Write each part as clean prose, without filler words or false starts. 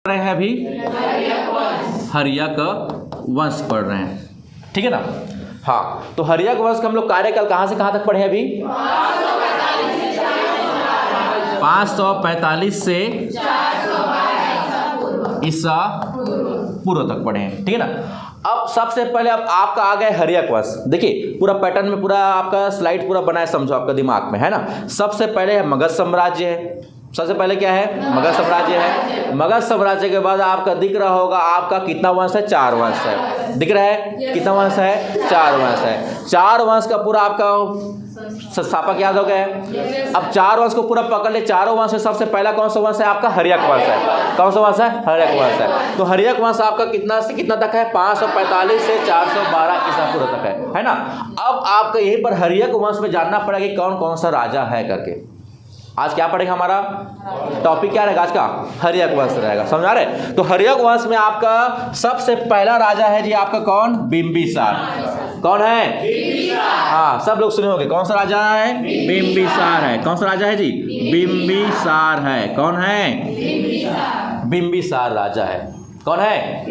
रहे हैं अभी हर्यक वंश पढ़ रहे हैं, ठीक है ना। हाँ, तो हर्यक वंश का हम लोग कार्यकाल कहाँ से कहाँ तक पढ़े अभी 545 से ईसा पूर्व तक पढ़े हैं, ठीक है ना। अब सबसे पहले अब आपका आ गया हर्यक वंश। देखिए पूरा पैटर्न में पूरा आपका स्लाइड पूरा बना है, समझो आपका दिमाग में, है ना। सबसे पहले है मगध साम्राज्य है, सबसे पहले क्या है मगध साम्राज्य है। मगध साम्राज्य के बाद आपका दिख रहा होगा आपका कितना वंश है, 4 वंश है। दिख रहा है कितना वंश है, 4 वंश है। 4 वंश का पूरा आपका संस्थापक याद हो गया है। अब 4 वंश को पूरा पकड़ ले। चारों वंश में सबसे पहला कौन सा वंश है आपका हर्यक वंश है। कौन सा वंश है, हर्यक वंश है। तो हर्यक वंश आपका कितना से कितना तक है, 545 से 412 ईसा पूर्व तक है ना। अब आपका यहीं पर हर्यक वंश में जानना पड़ेगा कि कौन कौन सा राजा है करके। आज क्या पढ़ेगा, हमारा टॉपिक क्या रहेगा आज का, हर्यक वंश रहेगा, समझ आ रहे। तो हर्यक वंश में आपका सबसे पहला राजा है जी आपका कौन, बिंबिसार। कौन है, हाँ सब लोग सुने होंगे, कौन सा राजा है, बिंबिसार है। कौन सा राजा है जी, बिंबिसार है। कौन है, बिंबिसार राजा है। कौन है,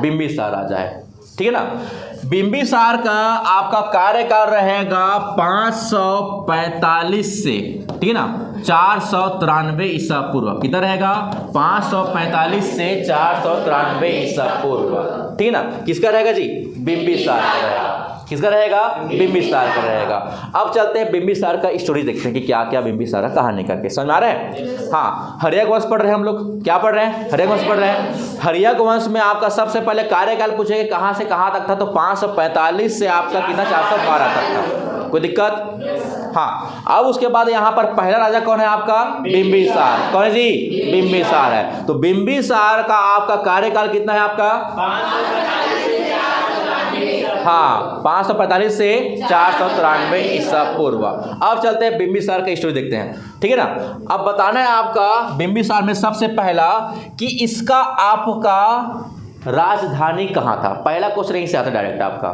बिंबिसार राजा है, ठीक है ना। बिंबिसार का आपका कार्यकाल रहेगा 545 से, ठीक है ना, 493 ईसा पूर्व। कितना रहेगा, 545 से 493 ईसा पूर्व, ठीक है ना। किसका रहेगा जी, बिंबिसार का रहेगा। किसका रहेगा, बिंबिसार का रहेगा। अब चलते हैं बिंबिसार का स्टोरी देखते हैं कि क्या क्या बिंबिसार का कहानी करके, समझ आ रहे हैं। हाँ, हर्यक वंश पढ़ रहे हैं हम लोग, क्या पढ़ रहे हैं, हर्यक वंश पढ़ रहे हैं। हर्यक वंश में आपका सबसे पहले कार्यकाल पूछेगा कहाँ से कहाँ तक था, तो 545 से आपका कितना 412 तक था। कोई दिक्कत, हाँ। अब उसके बाद यहाँ पर पहला राजा कौन है आपका, बिंबिसार। कौन है जी, बिंबिसार है। तो बिंबिसार का आपका कार्यकाल कितना है आपका, हाँ 545 से 493 ईसा पूर्व। अब चलते हैं बिंबिसार का स्टोरी देखते हैं, ठीक है ना। अब बताना है आपका बिंबिसार में सबसे पहला कि इसका आपका राजधानी कहाँ था। पहला क्वेश्चन यहीं से आता डायरेक्ट आपका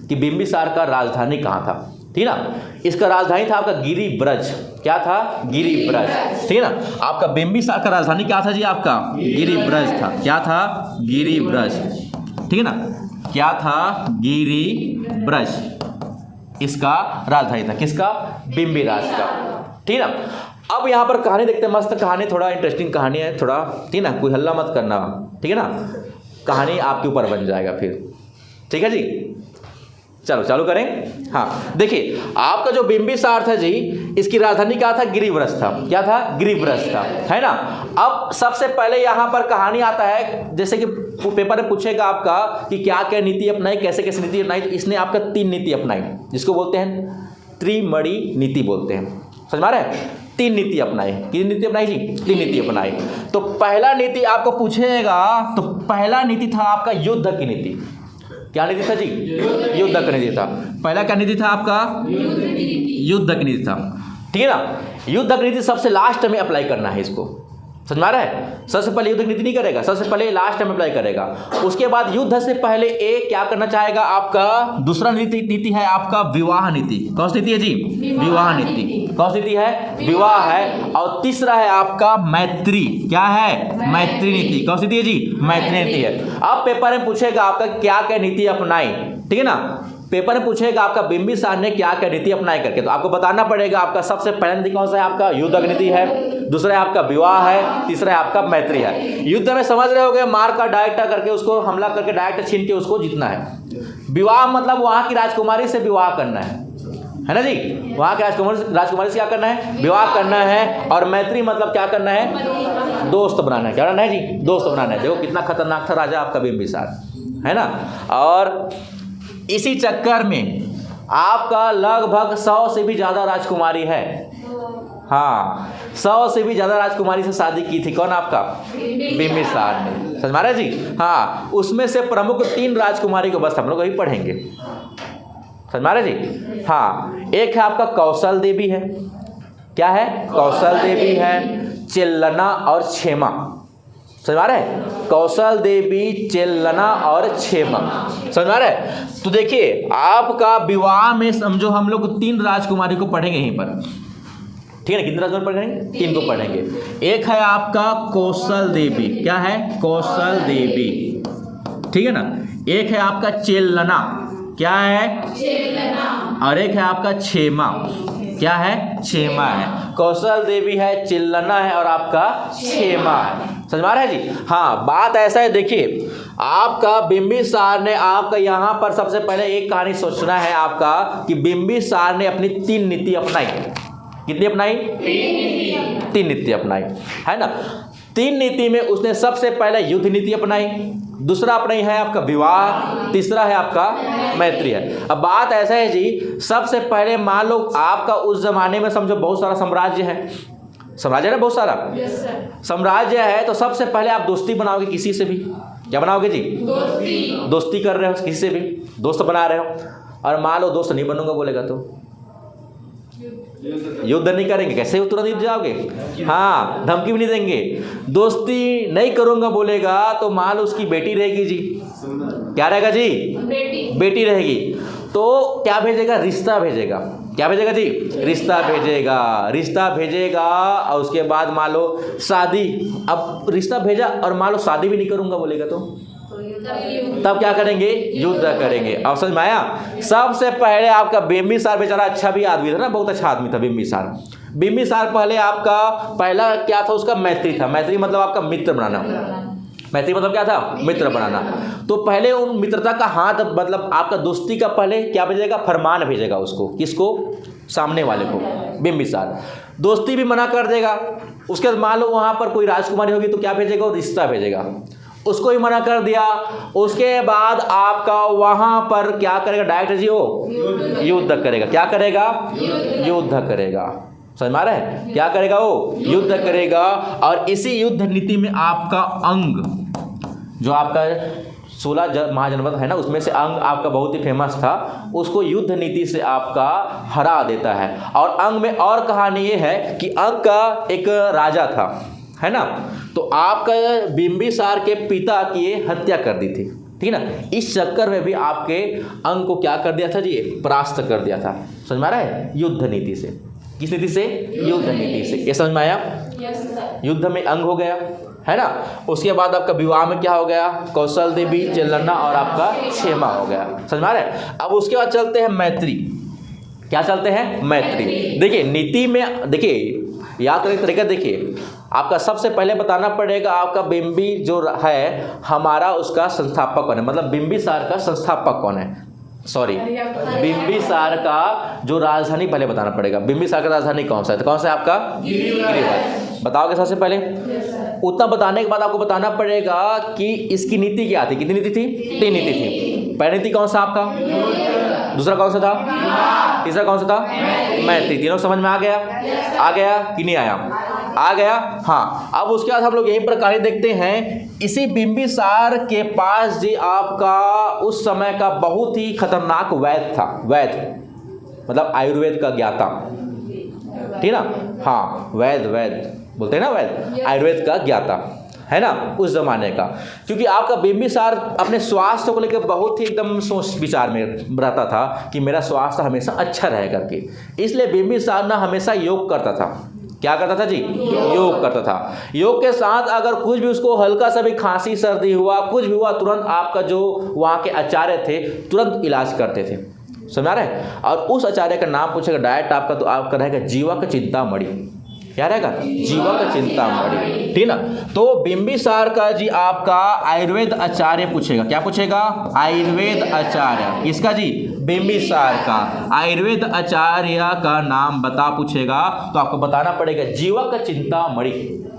कि बिंबिसार का राजधानी कहाँ था, ठीक है ना। इसका राजधानी था आपका गिरिब्रज। क्या था, गिरिब्रज, ठीक है ना। आपका बिंबिसार का राजधानी क्या था जी, आपका गिरिब्रज था। क्या था, गिरिब्रज, ठीक है ना। क्या था, गिरिब्रज इसका राजधानी था। किसका, बिंबिराज का, ठीक है ना। अब यहाँ पर कहानी देखते हैं, मस्त कहानी, थोड़ा इंटरेस्टिंग कहानी है थोड़ा, ठीक है ना। कोई हल्ला मत करना, ठीक है ना, कहानी आपके ऊपर बन जाएगा फिर, ठीक है जी। चलो चालू करें। हाँ देखिए, आपका जो बिंबिसार था जी, इसकी राजधानी क्या था, गिरिब्रज था। क्या था, गिरिब्रज था, है ना। अब सबसे पहले यहाँ पर कहानी आता है, जैसे कि पेपर में पूछेगा आपका कि क्या क्या नीति अपनाई, कैसे कैसे नीति अपनाई। तो इसने आपका 3 नीति अपनाई, जिसको बोलते हैं त्रिमणि नीति बोलते हैं, समझ में आ रहा है। 3 नीति अपनाई। कितनी नीति अपनाई जी, 3 नीति अपनाई। तो पहला नीति आपको पूछेगा, तो पहला नीति था आपका युद्ध की नीति। क्या नीति था जी, युद्ध का नीति था। पहला क्या नीति था आपका, युद्ध की नीति था, ठीक है ना। युद्ध की नीति सबसे लास्ट में अप्लाई करना है इसको, समझ में आ रहा है। सबसे पहले युद्ध की नीति नहीं करेगा, सबसे पहले लास्ट में अप्लाई करेगा। उसके बाद युद्ध से पहले क्या करना चाहेगा आपका, दूसरा नीति है आपका विवाह नीति। कौन सी नीति है जी, विवाह नीति। कौन सी नीति है, विवाह है। और तीसरा है आपका मैत्री। क्या है, मैत्री नीति। कौन सी नीति है जी, मैत्री नीति है। अब पेपर में पूछेगा आपका क्या क्या नीति अपनाई, ठीक है ना। पेपर में पूछेगा आपका बिंबिसार ने क्या क्या नीति अपनाई करके, तो आपको बताना पड़ेगा आपका सबसे पहला नीति कौन सा है, आपका युद्ध की नीति है। दूसरा है आपका विवाह है। तीसरा है आपका मैत्री है। युद्ध में समझ रहे होगे, मार का डायरेक्ट करके उसको हमला करके डायरेक्ट छीन के उसको जीतना है। विवाह मतलब वहाँ की राजकुमारी से विवाह करना है ना जी। वहाँ के राजकुमारी से क्या करना है, विवाह करना है। और मैत्री मतलब क्या करना है, दोस्त बनाना है। क्या करना है जी, दोस्त बनाना है। देखो कितना खतरनाक था राजा आपका बिंबिसार, है ना। और इसी चक्कर में आपका लगभग 100 से भी ज़्यादा राजकुमारी है। हाँ 100 से भी ज़्यादा राजकुमारी से शादी की थी। कौन, आपका बिंबिसार ने, समझ मारा जी। हाँ, उसमें से प्रमुख 3 राजकुमारी को बस हम लोग वही पढ़ेंगे, समझ मारा जी। हाँ, एक है आपका कौशल देवी है। क्या है, कौशल देवी है, चेल्लना और क्षेमा। समझ आ रहा है, कौशल देवी, चेल्लना और क्षेमा। समझ आ रहा है। तो देखिए आपका विवाह में समझो हम लोग 3 राजकुमारी को पढ़ेंगे यहीं पर, ठीक है ना, कितने राजकुमार पढ़ेंगे? 3 को पढ़ेंगे। एक है आपका कौशल देवी, क्या है? कौशल देवी, ठीक है ना। एक है आपका चेलना, क्या है? चेलना। और एक है आपका क्षेमा, क्या है? क्षेमा है। कौशल देवी है, चिल्लना है और आपका क्षेमा है। समझ में आ रहा है जी? हाँ, बात ऐसा है, देखिए आपका बिंबिसार ने आपका यहाँ पर सबसे पहले एक कहानी सोचना है आपका कि बिंबिसार ने अपनी 3 नीति अपनाई। कितनी अपनाई? 3 नीति अपनाई, है ना। 3 नीति में उसने सबसे पहले युद्ध नीति अपनाई, दूसरा अपनाई है आपका विवाह, तीसरा है आपका मैत्री है। अब बात ऐसा है जी, सबसे पहले मान लो आपका उस जमाने में समझो बहुत सारा साम्राज्य है, साम्राज्य है ना, बहुत सारा साम्राज्य है, तो सबसे पहले आप दोस्ती बनाओगे किसी से भी। क्या बनाओगे जी? दोस्ती कर रहे हो किसी से भी, दोस्त बना रहे हो। और मान लो दोस्त नहीं बनूंगा बोलेगा तो युद्ध नहीं करेंगे, कैसे तुरंत युद्ध जाओगे? हाँ, धमकी भी नहीं देंगे। दोस्ती नहीं करूंगा बोलेगा तो मान लो उसकी बेटी रहेगी जी, क्या रहेगा जी? बेटी रहेगी। तो क्या भेजेगा? रिश्ता भेजेगा। क्या भेजेगा जी? रिश्ता भेजेगा। रिश्ता भेजेगा और उसके बाद मान लो शादी। अब रिश्ता भेजा और मान लो शादी भी नहीं करूंगा बोलेगा तो तब क्या करेंगे? युद्ध करेंगे। अब समझ में आया? सबसे पहले आपका बिंबिसार बेचारा अच्छा भी आदमी था ना, बहुत अच्छा आदमी था बिंबिसार। बिंबिसार पहले आपका पहला क्या था? उसका मैत्री था। मैत्री मतलब आपका मित्र बनाना। मैत्री मतलब क्या था? मित्र बनाना। तो पहले उन मित्रता का हाथ, मतलब आपका दोस्ती का पहले क्या भेजेगा? फरमान भेजेगा उसको। किसको? सामने वाले को, बिंबिसार। दोस्ती भी मना कर देगा। उसके बाद मान लो वहाँ पर कोई राजकुमारी होगी तो क्या भेजेगा? रिश्ता भेजेगा, उसको ही मना कर दिया। उसके बाद आपका वहां पर क्या करेगा? डायरेक्ट जी वो युद्ध करेगा। क्या करेगा? युद्ध करेगा। समझ में आ रहा है? क्या करेगा वो? युद्ध करेगा। और इसी युद्ध नीति में आपका अंग, जो आपका 16 महाजनपद है ना, उसमें से अंग आपका बहुत ही फेमस था, उसको युद्ध नीति से आपका हरा देता है। और अंग में और कहानी ये है कि अंग का एक राजा था, है ना, तो आपका बिंबिसार के पिता की हत्या कर दी थी, ठीक है ना। इस चक्कर में भी आपके अंग को क्या कर दिया था जी? परास्त कर दिया था। समझ में आ रहा है? युद्ध नीति से। किस नीति से? युद्ध नीति से। ये समझ में आया? युद्ध में अंग हो गया, है ना। उसके बाद आपका विवाह में क्या हो गया? कौशल देवी, चेलना और आपका क्षेमा हो गया। समझ में आ रहा है? अब उसके बाद चलते हैं मैत्री। क्या चलते हैं? मैत्री। देखिए नीति में, देखिए याद करने का तरीका देखिए, आपका सबसे पहले बताना पड़ेगा आपका बिंबी जो है हमारा, उसका संस्थापक कौन है, मतलब बिंबिसार का संस्थापक कौन है, सॉरी बिंबिसार का जो राजधानी पहले बताना पड़ेगा। बिंबिसार का राजधानी कौन सा है? तो कौन सा है आपका? गिरिवध। बताओगे सबसे पहले? उतना बताने के बाद आपको बताना पड़ेगा कि इसकी नीति क्या थी। कितनी नीति थी? 3 नीति थी। पहली नीति कौन सा आपका? दूसरा कौन सा था? तीसरा कौन सा था? मैत्री। तीनों समझ में आ गया? आ गया कि नहीं आया? आ गया। हाँ, अब उसके बाद हम लोग यही पर कहानी देखते हैं। इसी बिंबिसार के पास जी आपका उस समय का बहुत ही खतरनाक वैद्य था। वैद्य मतलब आयुर्वेद का ज्ञाता, ठीक ना। हाँ, वैद्य बोलते हैं ना, वैद्य आयुर्वेद का ज्ञाता, है ना, उस जमाने का। क्योंकि आपका बिंबिसार अपने स्वास्थ्य को लेकर बहुत ही एकदम सोच विचार में रहता था कि मेरा स्वास्थ्य हमेशा अच्छा रहे करके, इसलिए बिंबिसार ना हमेशा योग करता था। क्या करता था जी? योग करता था। योग के साथ अगर कुछ भी उसको हल्का सा भी खांसी सर्दी हुआ, कुछ भी हुआ, तुरंत आपका जो वहाँ के आचार्य थे तुरंत इलाज करते थे। समझ रहे हैं? और उस आचार्य का नाम पूछेगा डायरेक्ट आपका, तो आपका रहेगा जीवक चिंतामणि। क्या रहेगा? जीवक चिंतामणि, ठीक ना। तो बिंबिसार का जी आपका आयुर्वेद आचार्य पूछेगा। क्या पूछेगा? आयुर्वेद आचार्य। किसका जी? बिंबिसार का आयुर्वेद आचार्य का नाम बता पूछेगा, तो आपको बताना पड़ेगा जीवक चिंतामणि।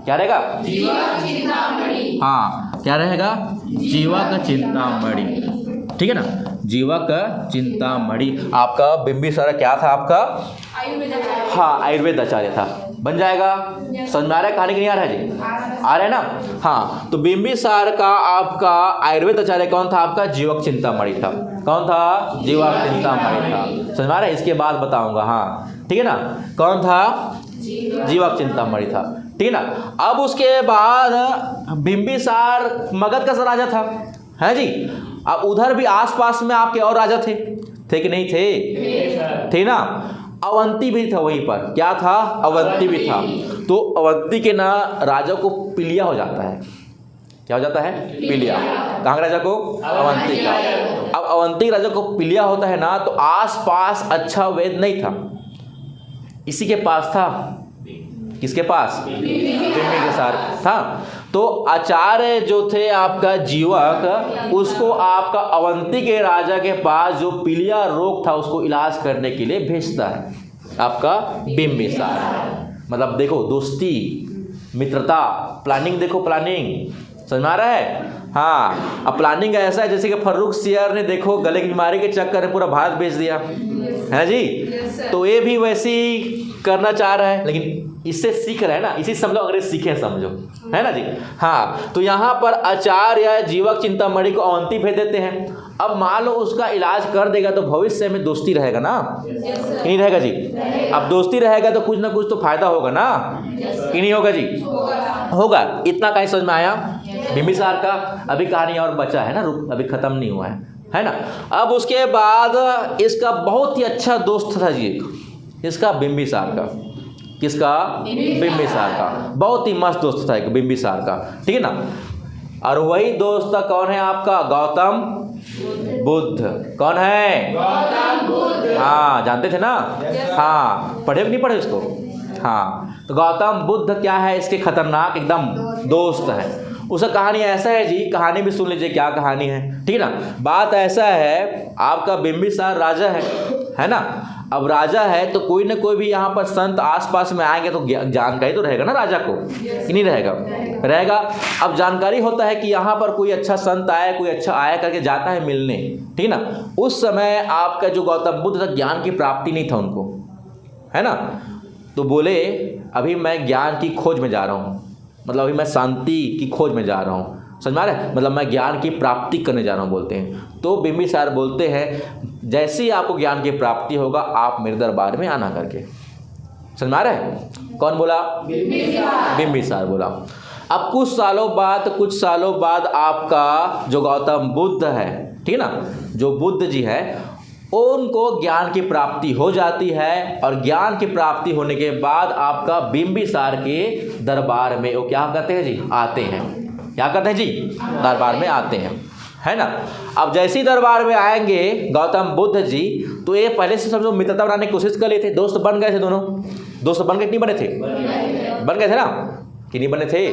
क्या रहेगा? जीवक चिंतामणि। हाँ, क्या रहेगा? जीवक चिंतामणि, ठीक है ना। जीवक चिंतामणि आपका बिंबिसार क्या था आपका? हाँ, आयुर्वेद आचार्य था। बन जाएगा? समझ में आ रहा है कहानी की? नहीं आ रहा है जी? आ रहा है ना। हाँ, तो बिंबिसार का आपका आयुर्वेद आचार्य कौन था? आपका जीवक चिंतामणि था। कौन था? जीवक चिंतामणि था। समझ में आ रहा है? इसके बाद बताऊंगा। हाँ, ठीक है ना। कौन था? जीवक चिंतामणि था, ठीक है ना। अब उसके बाद बिंबिसार मगध का राजा था, है जी। अब उधर भी आसपास में आपके और राजा थे कि नहीं थे? थे ना। अवंती भी था वहीं पर। क्या था? अवंती भी था। तो अवंती के ना राजा को पिलिया हो जाता है। क्या हो जाता है? पिलिया। कहाँ के राजा को? अवंती का। अब अवंती के राजा को पिलिया होता है ना, तो आस पास अच्छा वैद्य नहीं था, इसी के पास था। किसके पास? बिंबिसार था। तो आचार्य जो थे आपका जीवक, उसको आपका अवंती के राजा के पास जो पीलिया रोग था उसको इलाज करने के लिए भेजता है आपका बिंबिसार। मतलब देखो दोस्ती, मित्रता, प्लानिंग, देखो प्लानिंग, समझ में आ रहा है? हाँ, अब प्लानिंग ऐसा है जैसे कि फर्रुख सियर ने देखो गले की बीमारी के चक्कर में पूरा भारत भेज दिया है जी। तो ये भी वैसे ही करना चाह रहा है, लेकिन इससे सीख रहा है ना, इसी समझो, अंग्रेज सीखे समझो, है ना जी। हाँ, तो यहाँ पर आचार्य जीवक चिंतामणि को अवंती भेज देते हैं। अब मान लो उसका इलाज कर देगा तो भविष्य में दोस्ती रहेगा ना, कि नहीं रहेगा जी? अब दोस्ती रहेगा तो कुछ ना कुछ तो फायदा होगा ना, कि नहीं होगा जी? होगा। इतना कहीं समझ में आया बिंबिसार का? अभी कहानी और बचा है ना, अभी खत्म नहीं हुआ है ना। अब उसके बाद इसका बहुत ही अच्छा दोस्त था जी, इसका बिंबिसार का। किसका? बिंबिसार का। बहुत ही मस्त दोस्त था एक बिंबिसार का, ठीक है ना। और वही दोस्त कौन है आपका? गौतम बुद्ध। कौन है? गौतम बुद्ध। हाँ, जानते थे ना? हाँ, पढ़े कि नहीं पढ़े उसको? हाँ, तो गौतम बुद्ध क्या है? इसके खतरनाक एकदम दोस्त है। उसका कहानी ऐसा है जी, कहानी भी सुन लीजिए क्या कहानी है, ठीक है ना। बात ऐसा है, आपका बिंबिसार राजा है ना। अब राजा है तो कोई ना कोई भी यहाँ पर संत आसपास में आएंगे तो जानकारी तो रहेगा ना राजा को, कि नहीं रहेगा? रहेगा। अब जानकारी होता है कि यहाँ पर कोई अच्छा संत आया, कोई अच्छा आया करके जाता है मिलने, ठीक है ना। उस समय आपका जो गौतम बुद्ध था, ज्ञान की प्राप्ति नहीं था उनको, है ना। तो बोले अभी मैं ज्ञान की खोज में जा रहा हूँ, मतलब अभी मैं शांति की खोज में जा रहा हूँ, समझ में आ रहा है? मतलब मैं ज्ञान की प्राप्ति करने जा रहा हूँ बोलते हैं। तो बिंबिसार बोलते हैं जैसे ही आपको ज्ञान की प्राप्ति होगा आप मेरे दरबार में आना करके, समझ में आ रहा है? कौन बोला? बिंबिसार बोला। अब कुछ सालों बाद आपका जो गौतम बुद्ध है, ठीक है ना, जो बुद्ध जी है, उनको ज्ञान की प्राप्ति हो जाती है। और ज्ञान की प्राप्ति होने के बाद आपका बिंबिसार के दरबार में वो क्या कहते हैं जी? आते हैं। क्या कहते हैं जी? दरबार में आते हैं, है ना। अब जैसे ही दरबार में आएंगे गौतम बुद्ध जी, तो ये पहले से समझो मित्रता बनाने की कोशिश कर लिए थे, दोस्त बन गए थे, दोनों दोस्त बन गए कि नहीं बने थे? बन गए थे ना, कि नहीं बने थे?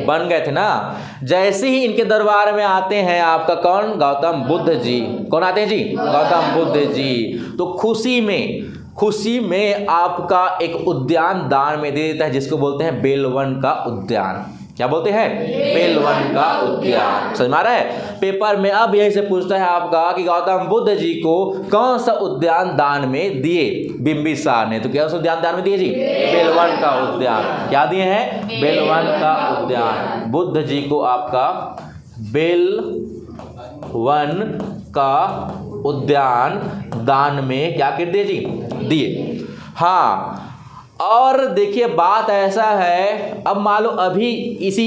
बन गए थे ना। जैसे ही इनके दरबार में आते हैं आपका कौन? गौतम बुद्ध जी। कौन आते हैं जी? गौतम बुद्ध जी। तो खुशी में आपका एक उद्यान दान में दे देता है, जिसको बोलते हैं बेलवन का उद्यान। क्या बोलते हैं? बेलवन का उद्यान। समझ में आ रहा है? पेपर में अब यही से पूछता है आपका कि गौतम बुद्ध जी को कौन सा उद्यान दान में दिए बिंबिसार ने? तो क्या उस उद्यान दान में दिए जी? बेलवन का उद्यान। क्या दिए हैं? बेलवन का उद्यान। बुद्ध जी को आपका बेलवन का उद्यान दान में क्या कर दिए जी? दिए। हाँ, और देखिए बात ऐसा है, अब मान लो अभी इसी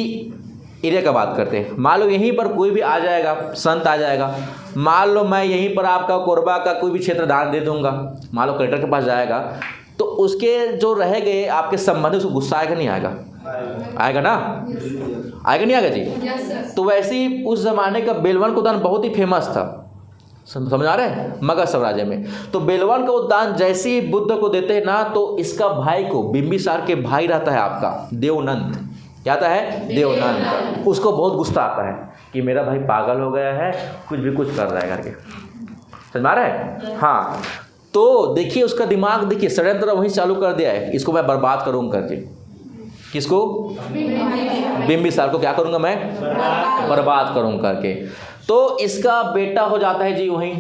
एरिया का बात करते हैं, मान लो यहीं पर कोई भी आ जाएगा, संत आ जाएगा, मान लो मैं यहीं पर आपका कोरबा का कोई भी क्षेत्र दान दे दूंगा, मान लो कलेक्टर के पास जाएगा, तो उसके जो रह गए आपके संबंधी, उसको गुस्सा आएगा नहीं आएगा? आएगा ना, आएगा नहीं आएगा जी? तो वैसे ही उस जमाने का बेलवन का उद्यान बहुत ही फेमस था, समझ आ रहा है, मगध साम्राज्य में। तो बेलवन का उद्यान जैसे ही बुद्ध को देते हैं ना, तो इसका भाई को, बिंबिसार के भाई रहता है आपका देवनंद, क्या आता है? देवनंद। उसको बहुत गुस्सा आता है कि मेरा भाई पागल हो गया है, कुछ भी कुछ कर रहा है करके, समझ आ रहा है? हाँ, तो देखिए उसका दिमाग, देखिए षड्यंत्र वहीं चालू कर दिया है, इसको मैं बर्बाद करूँगा करके। किसको? बिंबिसार को क्या करूँगा मैं? बर्बाद करूँगा करके। तो इसका बेटा हो जाता है जी वहीं,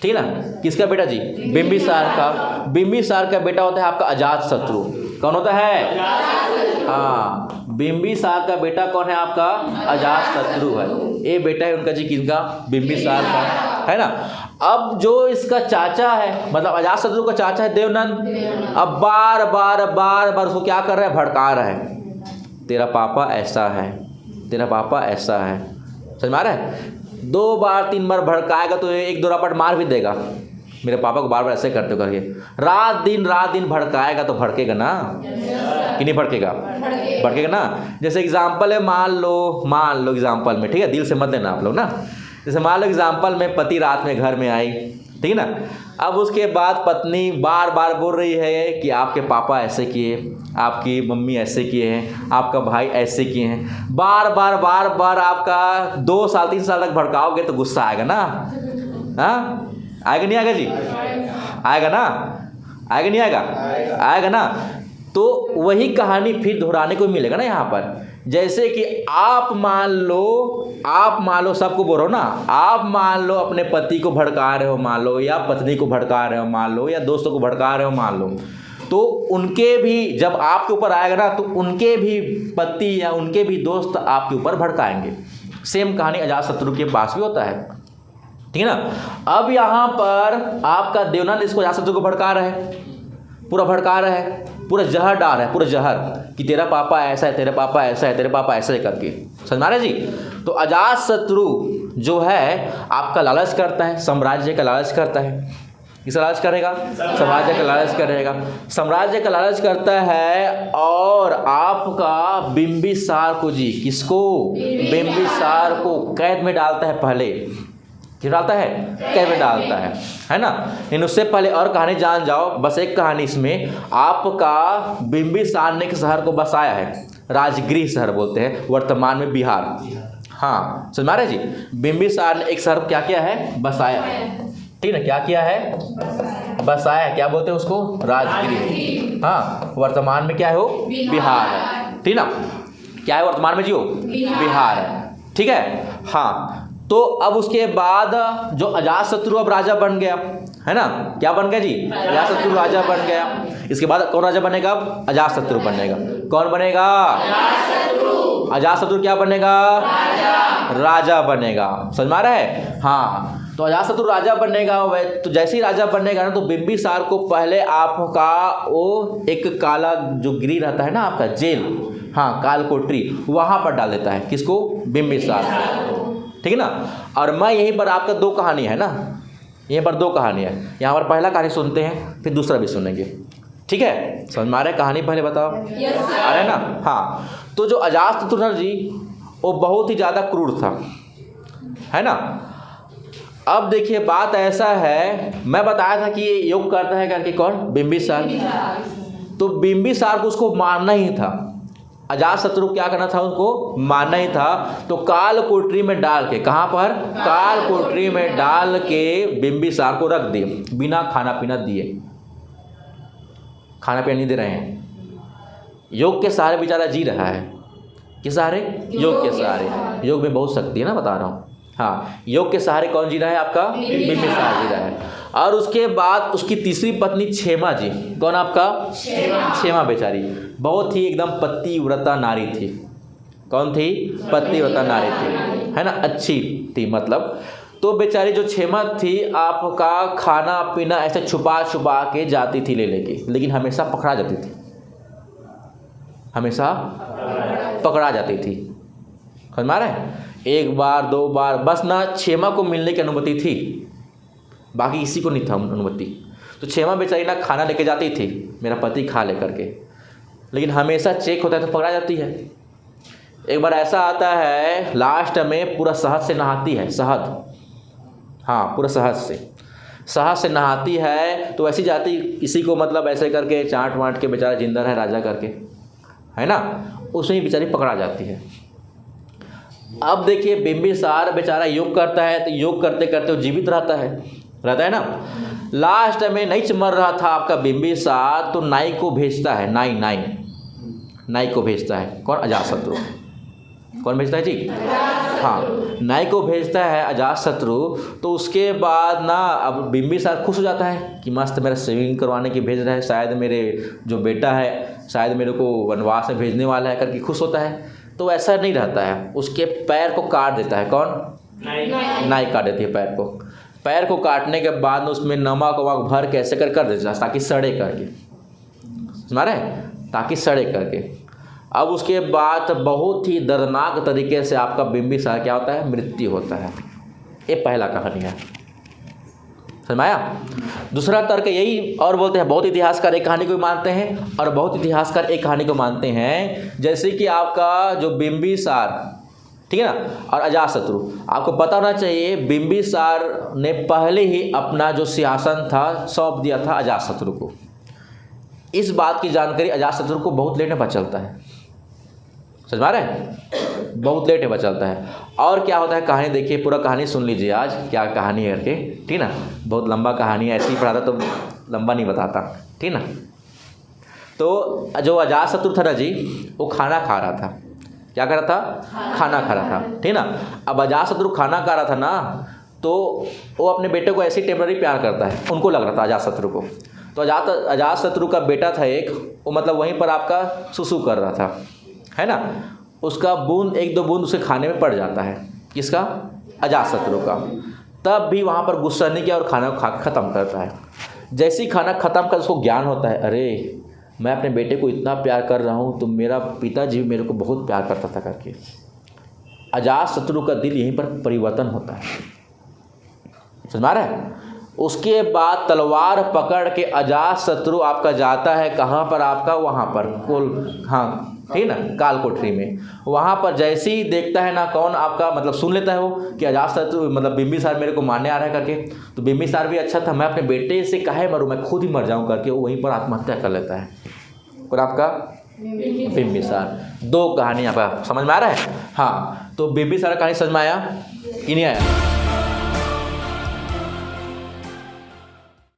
ठीक है ना। किसका बेटा जी? बिंबिसार का। बिंबिसार का बेटा होता है आपका अजातशत्रु। कौन होता है? हाँ, बिंबिसार का बेटा कौन है आपका? अजातशत्रु है। ये बेटा है उनका जी, किसका? बिंबिसार का, है ना। अब जो इसका चाचा है, मतलब अजातशत्रु का चाचा है देवनंद, अब बार बार उसको क्या कर रहा है? भड़का रहा है, तेरा पापा ऐसा है, तेरा पापा ऐसा है। समझ में आ रहा है? 2 बार 3 बार भड़काएगा तो 1-2 रपट मार भी देगा, मेरे पापा को बार बार ऐसे करते करके, रात दिन भड़काएगा तो भड़केगा ना कि नहीं भड़केगा? भड़केगा ना। जैसे एग्जाम्पल है, मान लो एग्जाम्पल में, ठीक है, दिल से मत लेना आप लोग ना। जैसे मान लो एग्जाम्पल में पति रात में घर में आई, ठीक है ना। अब उसके बाद पत्नी बार बार बोल रही है कि आपके पापा ऐसे किए, आपकी मम्मी ऐसे किए हैं, आपका भाई ऐसे किए हैं। बार बार आपका 2 साल 3 साल तक भड़काओगे तो गुस्सा आएगा ना? हाँ, आएगा नहीं आएगा जी? आएगा ना? आएगा नहीं आएगा? आएगा ना। तो वही कहानी फिर दोहराने को मिलेगा ना यहाँ पर। जैसे कि आप मान लो सबको बोलो ना, आप मान लो अपने पति को भड़का रहे हो मान लो, या पत्नी को भड़का रहे हो मान लो, या दोस्तों को भड़का रहे हो मान लो, तो उनके भी जब आपके ऊपर आएगा ना तो उनके भी पति या उनके भी दोस्त आपके ऊपर भड़काएंगे। सेम कहानी अजातशत्रु के पास भी होता है, ठीक है ना। अब यहाँ पर आपका देवनंद इसको अजातशत्रु को भड़का रहा है, पूरा भड़का रहा है, पूरा जहर डाल रहा है, पूरा जहर कि तेरा पापा ऐसा है, तेरे पापा ऐसा है, तेरे पापा ऐसा है करके, समझ में आ रहा है जी। तो अजातशत्रु जो है आपका लालच करता है, साम्राज्य का लालच करता है। किसका लालच करेगा? साम्राज्य का लालच करेगा, साम्राज्य का लालच करता है। और आपका बिंबिसार को जी, किसको? बिंबिसार को कैद में डालता है पहले। क्यों डालता है? कैद में डालता है ना। लेकिन उससे पहले और कहानी जान जाओ, बस एक कहानी इसमें, आपका बिंबिसार ने एक शहर को बसाया है, राजगृह शहर बोलते हैं, वर्तमान में बिहार। हाँ, समझ में आ रहा है जी। बिंबिसार ने एक शहर को क्या किया है? बसाया है, ठीक है ना। क्या किया है? बसाया। क्या बोलते हैं उसको? राजगृह। हाँ, वर्तमान में क्या है वो? बिहार है, ठीक ना। क्या है वर्तमान में जी? बिहार है, ठीक है। हाँ, तो अब उसके बाद जो अजातशत्रु अब राजा बन गया है ना। क्या बन गया जी? अजातशत्रु राजा बन गया। इसके बाद कौन राजा बनेगा? अब अजातशत्रु बनेगा। कौन बनेगा? अजातशत्रु क्या बनेगा? राजा बनेगा। समझ में आ रहा है? हाँ, तो अजातशत्रु राजा बनेगा। तो जैसे ही राजा बनेगा ना, तो बिंबिसार को पहले आपका वो एक काला जो गृह रहता है ना आपका जेल, हाँ, कालकोठरी, वहाँ पर डाल देता है। किसको? बिंबिसार, ठीक है ना। और मैं यहीं पर आपका 2 कहानी है ना, यहीं पर 2 कहानी है। यहाँ पर पहला कहानी सुनते हैं, फिर दूसरा भी सुनेंगे, ठीक है। समझ में आ रहा है? कहानी पहले बताओ, आ रहा है ना। हाँ, तो जो अजातशत्रु जी वो बहुत ही ज़्यादा क्रूर था, है ना। अब देखिए बात ऐसा है, मैं बताया था कि ये योग करता है करके, कौन? बिंबिसार। तो बिंबिसार को उसको मारना ही था, अजातशत्रु क्या करना था? उसको मारना ही था। तो कालकोठरी में डाल के, कहाँ पर? कालकोठरी में डाल के बिंबिसार को रख दिए, बिना खाना पीना दिए। खाना पीना नहीं दे रहे हैं, योग के सहारे बेचारा जी रहा है। किस सहारे? योग के सहारे। योग में बहुत शक्ति है ना, बता रहा हूँ। हाँ, योग के सहारे कौन जी रहा है? आपका बिंबिसार जी रहा है। और उसके बाद उसकी तीसरी पत्नी क्षेमा जी, कौन आपका? क्षेमा बेचारी बहुत ही एकदम पतिव्रता नारी थी। कौन थी? पतिव्रता नारी थी, है ना, अच्छी थी मतलब। तो बेचारी जो क्षेमा थी आपका खाना पीना ऐसे छुपा छुपा के जाती थी ले लेके, लेकिन हमेशा पकड़ा जाती थी, हमेशा पकड़ा जाती थी। समझ में आ रहा है? 1 बार 2 बार बस ना क्षेमा को मिलने की अनुमति थी, बाकी किसी को नहीं था अनुमति। तो क्षेमा बेचारी ना खाना लेके जाती थी, मेरा पति खा ले करके, लेकिन हमेशा चेक होता है तो पकड़ा जाती है। एक बार ऐसा आता है लास्ट में पूरा शहद से नहाती है, शहद, हाँ, पूरा शहद से नहाती है। तो ऐसी जाती किसी को मतलब ऐसे करके चाट वाट के बेचारा जिंदा है राजा करके, है ना, उसमें बेचारी पकड़ा जाती है। अब देखिए बिंबिसार बेचारा योग करता है, तो योग करते करते वो जीवित रहता है ना। लास्ट में नहीं मर रहा था आपका बिंबिसार, तो नाई को भेजता है, नाई को भेजता है। कौन? अजातशत्रु। कौन भेजता है जी? हाँ, नाई को भेजता है अजातशत्रु। तो उसके बाद ना अब बिंबिसार खुश हो जाता है कि मस्त मेरा सेविंग करवाने की भेज रहा है, शायद मेरे जो बेटा है शायद मेरे को वनवास में भेजने वाला है करके खुश होता है। तो ऐसा नहीं रहता है, उसके पैर को काट देता है। कौन? नाई काट देती है पैर को। पैर को काटने के बाद में उसमें नमक वमक भर के ऐसे कर देता है ताकि सड़े करके, समझ रहे हैं, ताकि सड़े करके। अब उसके बाद बहुत ही दर्दनाक तरीके से आपका बिंबिसार क्या होता है? मृत्यु होता है। ये पहला कहानी है। समझ में आया। दूसरा तर्क यही और बोलते हैं बहुत इतिहासकार एक कहानी को मानते हैं और बहुत इतिहासकार एक कहानी को मानते हैं। जैसे कि आपका जो बिंबिसार, ठीक है ना, और अजातशत्रु, आपको पता होना चाहिए बिंबिसार ने पहले ही अपना जो सिंहासन था सौंप दिया था अजातशत्रु को। इस बात की जानकारी अजातशत्रु को बहुत लेट में पता चलता है, समझ में आ रहा है, बहुत लेट में पता चलता है। और क्या होता है कहानी देखिए, पूरा कहानी सुन लीजिए आज क्या कहानी है करके, ठीक ना, बहुत लंबा कहानी है, ऐसे ही पढ़ाता तो लंबा नहीं बताता, ठीक ना। तो जो अजातशत्रु था ना जी, वो खाना खा रहा था, क्या कर रहा था, खाना खा रहा था, ठीक ना। अब अजातशत्रु खाना खा रहा था ना, तो वो अपने बेटे को ऐसे टेम्पररी प्यार करता है, उनको लग रहा था अजातशत्रु को। तो अजातशत्रु का बेटा था एक, वो मतलब वहीं पर आपका सुसु कर रहा था, है ना, उसका बूंद एक दो बूंद उसे खाने में पड़ जाता है, किसका, अजातशत्रु का। तब भी वहाँ पर गुस्सा नहीं किया और खाना ख़त्म करता है। जैसे ही खाना ख़त्म कर उसको ज्ञान होता है, अरे मैं अपने बेटे को इतना प्यार कर रहा हूँ तो मेरा पिताजी मेरे को बहुत प्यार करता था करके। अजातशत्रु का दिल यहीं पर परिवर्तन होता है, समझ में आ रहा है। उसके बाद तलवार पकड़ के अजातशत्रु आपका जाता है कहाँ पर, आपका वहाँ पर हाँ ठीक ना, काल कोठरी में। वहाँ पर जैसे ही देखता है ना कौन आपका मतलब सुन लेता है वो कि अजातशत्रु मतलब बिंबिसार मेरे को मारने आ रहा है करके, तो बिंबिसार भी अच्छा था, मैं अपने बेटे से काहे मरूँ, मैं खुद ही मर जाऊँ करके वो वहीं पर आत्महत्या कर लेता है। और आपका बिंबिसार। दो कहानी आपका समझ में आ रहा है। हाँ, तो बिंबिसार कहानी समझ में आया कि नहीं आया।